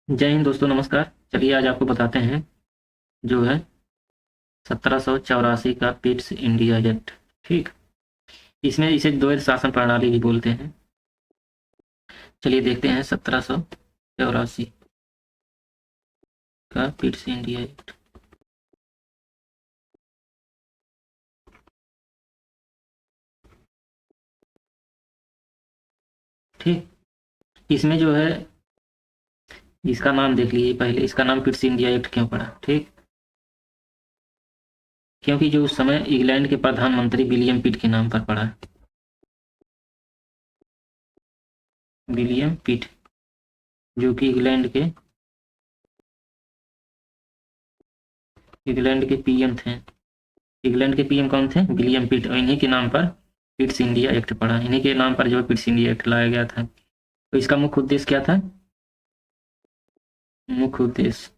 जय हिंद दोस्तों, नमस्कार। चलिए आज आपको बताते हैं जो है 1784 का पिट्स इंडिया एक्ट। ठीक, इसमें इसे द्वैध शासन प्रणाली भी बोलते हैं। चलिए देखते हैं 1784 का पिट्स इंडिया एक्ट। ठीक, इसमें जो है इसका नाम देख लीजिए। पहले इसका नाम पिट्स इंडिया एक्ट क्यों पड़ा? ठीक, क्योंकि जो उस समय इंग्लैंड के प्रधानमंत्री विलियम पिट के नाम पर पड़ा। विलियम पिट, जो कि इंग्लैंड के पीएम थे। इंग्लैंड के पीएम कौन थे? विलियम पिट। और इन्हीं के नाम पर पिट्स इंडिया एक्ट पड़ा। इन्हीं के नाम पर जो पिट्स इंडिया एक्ट लाया गया था। तो इसका मुख्य उद्देश्य क्या था? मुख्य उद्देश्य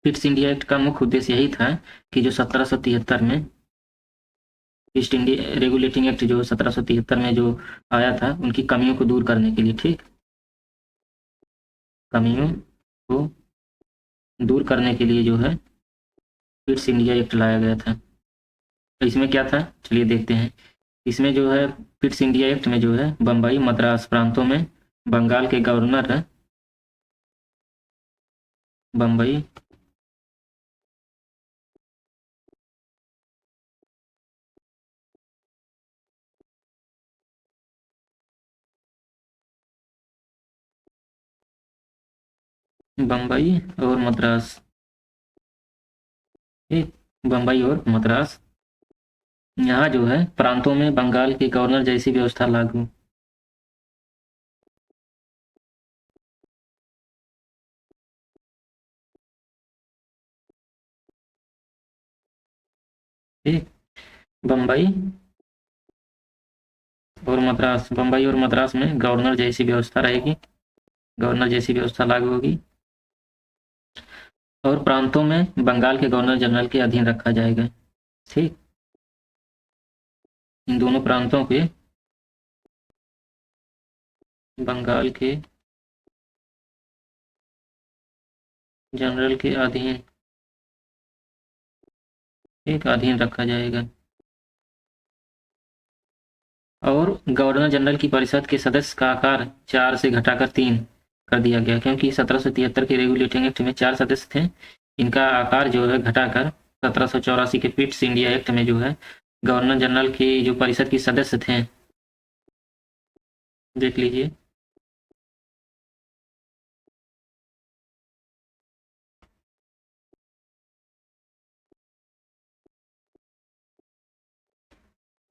पिट्स इंडिया एक्ट का मुख्य उद्देश्य यही था कि जो 1773 में ईस्ट इंडिया रेगुलेटिंग एक्ट जो 1773 में जो आया था, उनकी कमियों को दूर करने के लिए। ठीक, कमियों को दूर करने के लिए जो है पिट्स इंडिया एक्ट लाया गया था। तो इसमें क्या था, चलिए देखते हैं। इसमें जो है पिट्स इंडिया एक्ट में जो है बम्बई मद्रास प्रांतों में बंगाल के गवर्नर बम्बई बम्बई और मद्रास, ठीक, बम्बई और मद्रास, यहाँ जो है प्रांतों में बंगाल के गवर्नर जैसी व्यवस्था लागू। ठीक, बम्बई बम्बई और मद्रास में गवर्नर जैसी व्यवस्था रहेगी, गवर्नर जैसी व्यवस्था लागू होगी। और प्रांतों में बंगाल के गवर्नर जनरल के अधीन रखा जाएगा। ठीक, इन दोनों प्रांतों के बंगाल के जनरल के अधीन, एक अधीन रखा जाएगा। और गवर्नर जनरल की परिषद के सदस्य का आकार 4 से घटाकर 3 कर दिया गया, क्योंकि 1773 के रेगुलेटिंग एक्ट में 4 सदस्य थे। इनका आकार जो है घटाकर 1784 के पिट्स इंडिया एक्ट में जो है गवर्नर जनरल की जो परिषद के सदस्य थे, देख लीजिए।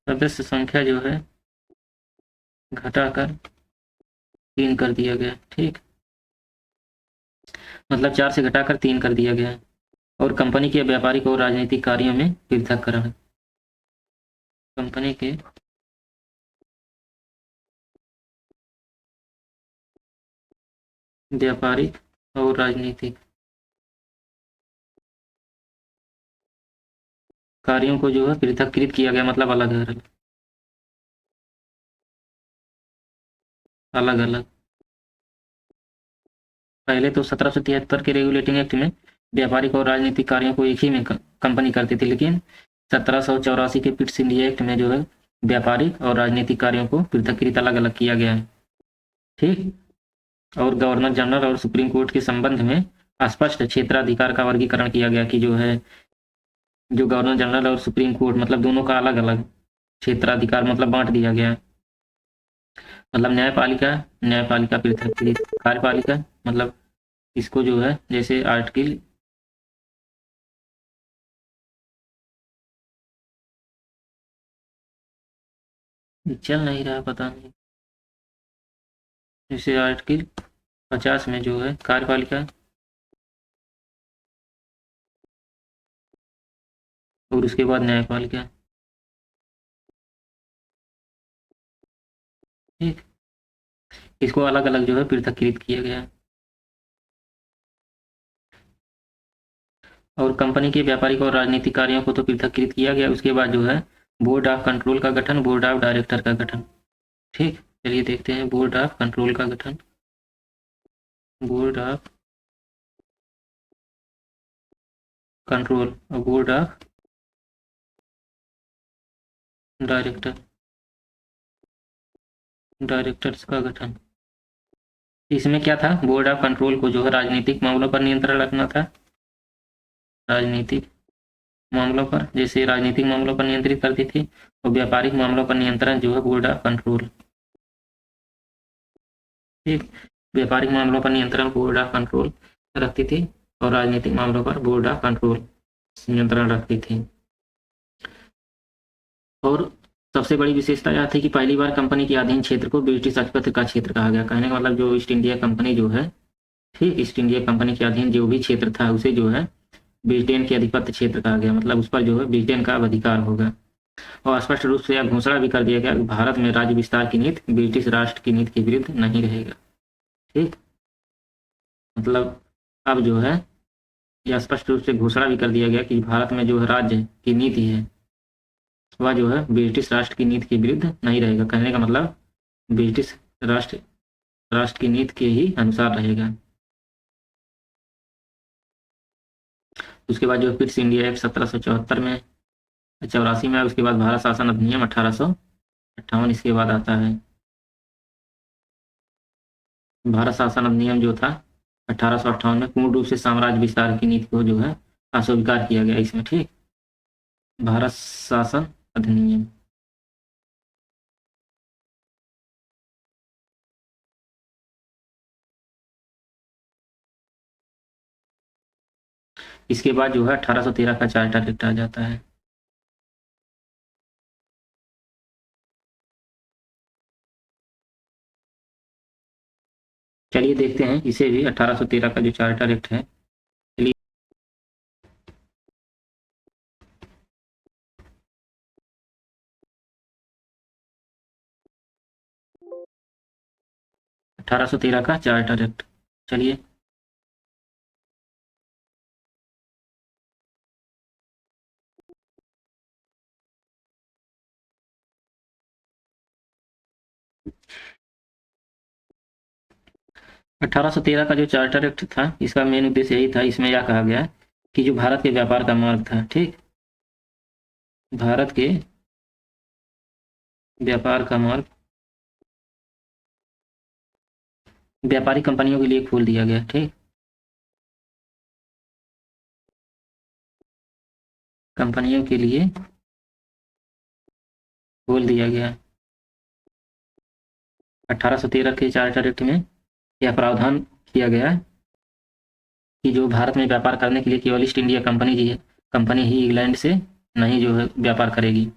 सदस्य संख्या जो है घटाकर 3 कर दिया गया। ठीक, मतलब 4 से घटाकर 3 कर दिया गया। और कंपनी के व्यापारिक और राजनीतिक कार्यों में पृथककरण, कंपनी के व्यापारिक और राजनीतिक कार्यों को जो है पृथककृत किया गया, मतलब अलग अलग, अलग अलग। पहले तो 1773 के रेगुलेटिंग एक्ट में व्यापारिक और राजनीतिक कार्यों को एक ही में कंपनी करती थी, लेकिन 1784 के पिट्स इंडिया एक्ट में जो है व्यापारिक और राजनीतिक कार्यों को पृथककृत अलग अलग किया गया है। ठीक, और गवर्नर जनरल और सुप्रीम कोर्ट के संबंध में स्पष्ट क्षेत्राधिकार का वर्गीकरण किया गया कि जो है जो गवर्नर जनरल और सुप्रीम कोर्ट, मतलब दोनों का अलग अलग क्षेत्राधिकार, मतलब बांट दिया गया। मतलब न्यायपालिका, न्यायपालिका पृथक, कार्यपालिका, मतलब इसको जो है जैसे आर्टिकल चल नहीं रहा, पता नहीं, जैसे आर्टिकल 50 में जो है कार्यपालिका और उसके बाद न्यायपालिका। ठीक, इसको अलग अलग जो है पृथककृत किया गया। और कंपनी के व्यापारिक और राजनीतिक कार्यों को तो पृथककृत किया गया। उसके बाद जो है बोर्ड ऑफ कंट्रोल का गठन, बोर्ड ऑफ डायरेक्टर का गठन। ठीक, चलिए देखते हैं बोर्ड ऑफ कंट्रोल का गठन। बोर्ड ऑफ कंट्रोल और बोर्ड ऑफ डायरेक्टर्स का गठन। इसमें क्या था, बोर्ड ऑफ कंट्रोल को जो है राजनीतिक मामलों पर नियंत्रण रखना था। राजनीतिक मामलों पर, जैसे राजनीतिक मामलों पर नियंत्रित करती थी, और व्यापारिक मामलों पर नियंत्रण जो है बोर्ड ऑफ कंट्रोल। ठीक, व्यापारिक मामलों पर नियंत्रण बोर्ड ऑफ कंट्रोल रखती थी और राजनीतिक मामलों पर बोर्ड ऑफ कंट्रोल नियंत्रण रखती थी। और सबसे बड़ी विशेषता यह थी कि पहली बार कंपनी के अधीन क्षेत्र को ब्रिटिश आधिपत्य का क्षेत्र कहा गया। कहने का मतलब जो ईस्ट इंडिया कंपनी जो है, ठीक, ईस्ट इंडिया कंपनी के अधीन जो भी क्षेत्र था उसे जो है ब्रिटेन के आधिपत्य क्षेत्र कहा गया, मतलब उस पर जो है ब्रिटेन का अधिकार होगा। और स्पष्ट रूप से यह घोषणा भी कर दिया गया कि भारत में राज्य विस्तार की नीति ब्रिटिश राष्ट्र की नीति के विरुद्ध नहीं रहेगा। ठीक, मतलब अब जो है यह स्पष्ट रूप से घोषणा भी कर दिया गया कि भारत में जो है राज्य की नीति है वह जो है ब्रिटिश राष्ट्र की नीति के विरुद्ध नहीं रहेगा। कहने का मतलब ब्रिटिश राष्ट्र राष्ट्र की नीति के ही अनुसार रहेगा। उसके बाद जो फिट्स इंडिया एक्ट 1774 में 84 में, उसके बाद भारत शासन अधिनियम 1858 इसके बाद आता है। भारत शासन अधिनियम जो था 1858 में पूर्ण रूप से साम्राज्य विस्तार की नीति को जो है अस्वीकार किया गया इसमें। ठीक, भारत शासन अधिनियम। इसके बाद जो है 1813 का चार्टर एक्ट आ जाता है। चलिए देखते हैं इसे भी, 1813 का जो चार्टर एक्ट है। चलिए 1813 का चार्टर एक्ट। चलिए 1813 का जो चार्टर एक्ट था इसका मेन उद्देश्य यही था। इसमें यह कहा गया कि जो भारत के व्यापार का मार्ग था, ठीक, भारत के व्यापार का मार्ग व्यापारी कंपनियों के लिए खोल दिया गया। ठीक, कंपनियों के लिए खोल दिया गया। 1813 के चार्टर एक्ट में यह प्रावधान किया गया कि जो भारत में व्यापार करने के लिए केवल ईस्ट इंडिया कंपनी ही इंग्लैंड से नहीं जो है व्यापार करेगी।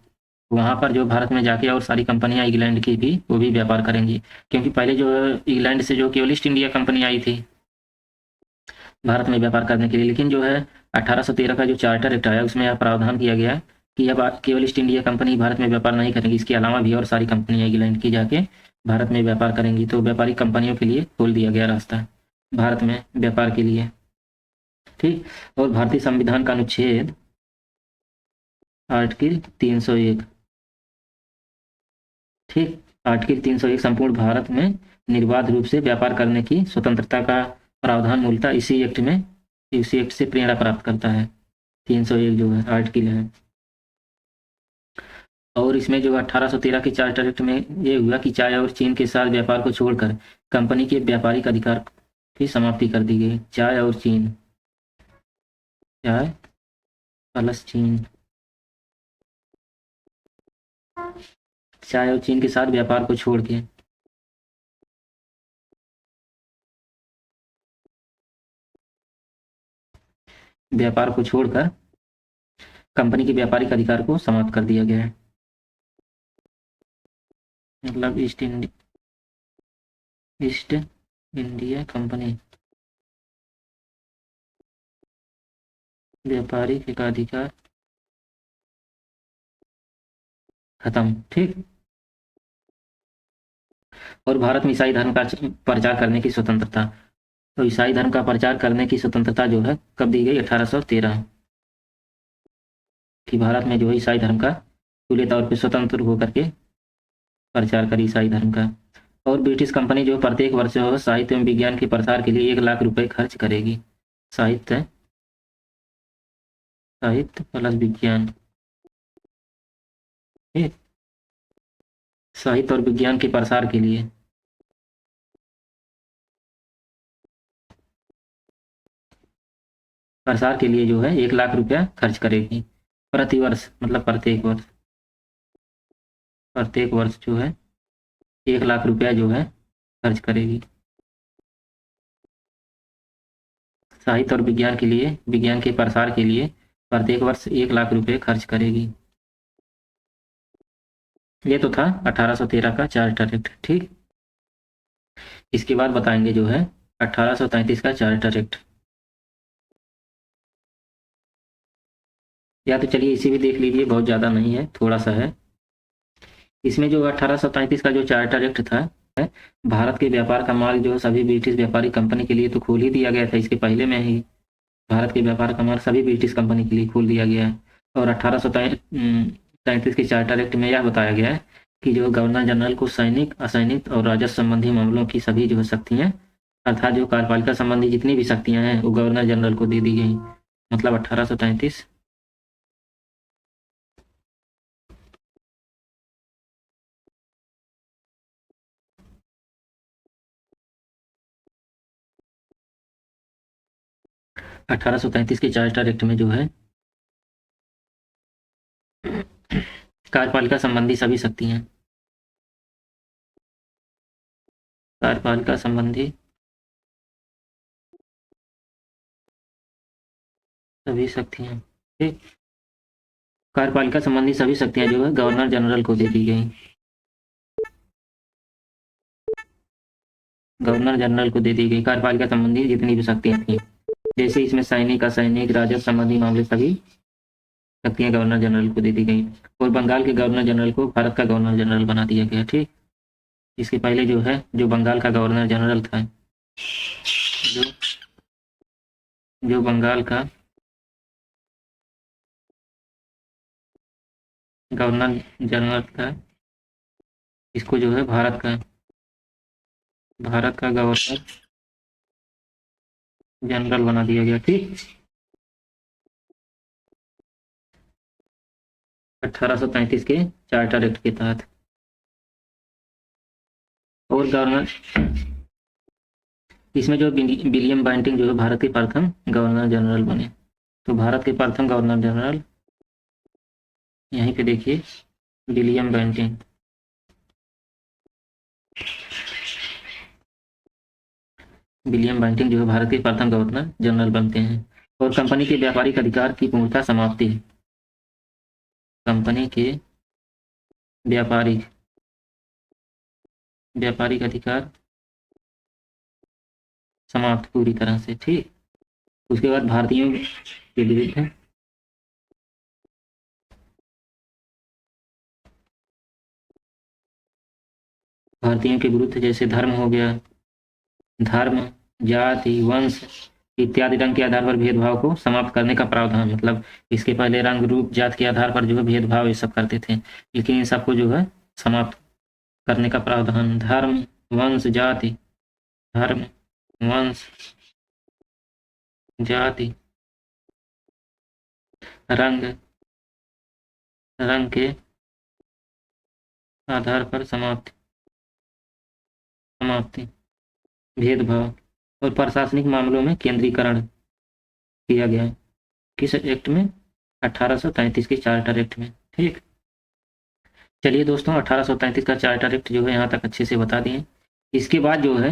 वहाँ पर जो भारत में जाके और सारी कंपनियां इंग्लैंड की भी वो भी व्यापार करेंगी, क्योंकि पहले जो है इंग्लैंड से जो केवल ईस्ट इंडिया कंपनी आई थी भारत में व्यापार करने के लिए, लेकिन जो है 1813 का जो चार्टर एक्ट आया उसमें यह प्रावधान किया गया कि अब केवल ईस्ट इंडिया कंपनी भारत में व्यापार नहीं करेगी, इसके अलावा भी और सारी कंपनियां इंग्लैंड की जाके भारत में व्यापार करेंगी। तो व्यापारी कंपनियों के लिए खोल दिया गया रास्ता भारत में व्यापार के लिए। ठीक, और भारतीय संविधान का अनुच्छेद आर्टिकल 301, ठीक, आर्टिकल 301 संपूर्ण भारत में निर्बाध रूप से व्यापार करने की स्वतंत्रता का प्रावधान मूलतः इसी एक्ट से प्रेरणा प्राप्त करता है। 301 जो है आर्टिकल है। और इसमें जो 1813 के चार्टर एक्ट में ये हुआ कि चाय और चीन के साथ व्यापार को छोड़कर कंपनी के व्यापारिक अधिकार की समाप्ति कर दी गई। चाय और चीन, चाय प्लस चीन, चाय और चीन के साथ व्यापार को छोड़ के व्यापार को छोड़कर कंपनी के व्यापारिक अधिकार को समाप्त कर दिया गया है। मतलब ईस्ट इंडिया कंपनी व्यापारिक एकाधिकार खत्म। ठीक, और भारत में ईसाई धर्म का प्रचार करने की स्वतंत्रता। तो ईसाई धर्म का प्रचार करने की स्वतंत्रता जो है कब दी गई, 1813, कि भारत में जो है ईसाई धर्म का खुले तौर पे स्वतंत्र होकर के प्रचार करे ईसाई धर्म का। और ब्रिटिश कंपनी जो प्रत्येक वर्ष जो है साहित्य एवं विज्ञान के प्रसार के लिए 1 लाख रुपए खर्च करेगी। साहित्य साहित्य प्लस विज्ञान, ठीक, साहित्य और विज्ञान के प्रसार के लिए जो है 1 लाख रुपया खर्च करेगी प्रतिवर्ष, मतलब प्रत्येक वर्ष जो है 1 लाख रुपया जो है खर्च करेगी साहित्य और विज्ञान के लिए, विज्ञान के प्रसार के लिए प्रत्येक वर्ष 1 लाख रुपए खर्च करेगी। ये तो था 1813 का चार्टर एक्ट, ठीक। इसके बाद बताएंगे जो है 1833 का चार्टर एक्ट। या तो चलिए इसे भी देख लीजिए, बहुत ज़्यादा नहीं है, थोड़ा सा है। इसमें जो 1833 का जो चार्टर एक्ट था, भारत के व्यापार का मार्ग जो सभी ब्रिटिश व्यापारिक कंपनी के लिए तो खोल ही दिया गया था। इसके पहले में ही भारत के व्यापार का मार्ग सभी ब्रिटिश कंपनी के लिए खोल दिया गया है। और 1833 के चार्टर एक्ट में यह बताया गया है कि जो गवर्नर जनरल को सैनिक, असैनिक और राजस्व संबंधी मामलों की सभी जो शक्तियाँ, अर्थात जो कार्यपालिका संबंधी जितनी भी शक्तियाँ हैं वो गवर्नर जनरल को दे दी गई। मतलब 1833 के चार्टर एक्ट में जो है कार्यपालिका संबंधी सभी शक्तियाँ, कार्यपालिका संबंधी सभी शक्तियाँ, ठीक, कार्यपालिका संबंधी सभी शक्तियाँ जो है गवर्नर जनरल को दे दी गई। गवर्नर जनरल को दे दी गई कार्यपालिका संबंधी जितनी भी शक्तियाँ थी, जैसे इसमें सैनिक, असैनिक, राजस्व संबंधी मामले सभी शक्तियाँ गवर्नर जनरल को दे दी गई। और बंगाल के गवर्नर जनरल को भारत का गवर्नर जनरल बना दिया गया, ठीक। इसके पहले जो है जो बंगाल का गवर्नर जनरल था, जो बंगाल का गवर्नर जनरल था, इसको जो है भारत का गवर्नर जनरल बना दिया गया, ठीक। 1833 के चार्टर एक्ट के तहत। और गवर्नर, इसमें जो विलियम बेंटिंक जो है भारत के प्रथम गवर्नर जनरल बने। तो भारत के प्रथम गवर्नर जनरल यहीं पे देखिए, विलियम बेंटिंक। विलियम बेंटिंक जो है भारत के प्रथम गवर्नर जनरल बनते हैं। और कंपनी के व्यापारिक अधिकार की पूर्णतः समाप्ति, कंपनी के व्यापारिक अधिकार समाप्त पूरी तरह से, ठीक। उसके बाद भारतीयों के विरुद्ध जैसे धर्म हो गया, धर्म, जाति, वंश इत्यादि रंग के आधार पर भेदभाव को समाप्त करने का प्रावधान। मतलब इसके पहले रंग, रूप, जात के आधार पर जो है भेदभाव ये सब करते थे, लेकिन इन सबको जो है समाप्त करने का प्रावधान। धर्म, वंश, जाति, धर्म, वंश, जाति, रंग के आधार पर समाप्ति, भेदभाव और प्रशासनिक मामलों में केंद्रीकरण किया गया है। किस एक्ट में? 1833 के चार्टर एक्ट में, ठीक। चलिए दोस्तों, 1833 का चार्टर एक्ट जो है यहाँ तक अच्छे से बता दिए। इसके बाद जो है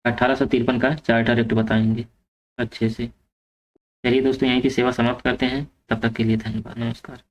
1853 का चार्टर एक्ट बताएंगे अच्छे से। चलिए दोस्तों, यहीं की सेवा समाप्त करते हैं। तब तक के लिए धन्यवाद, नमस्कार।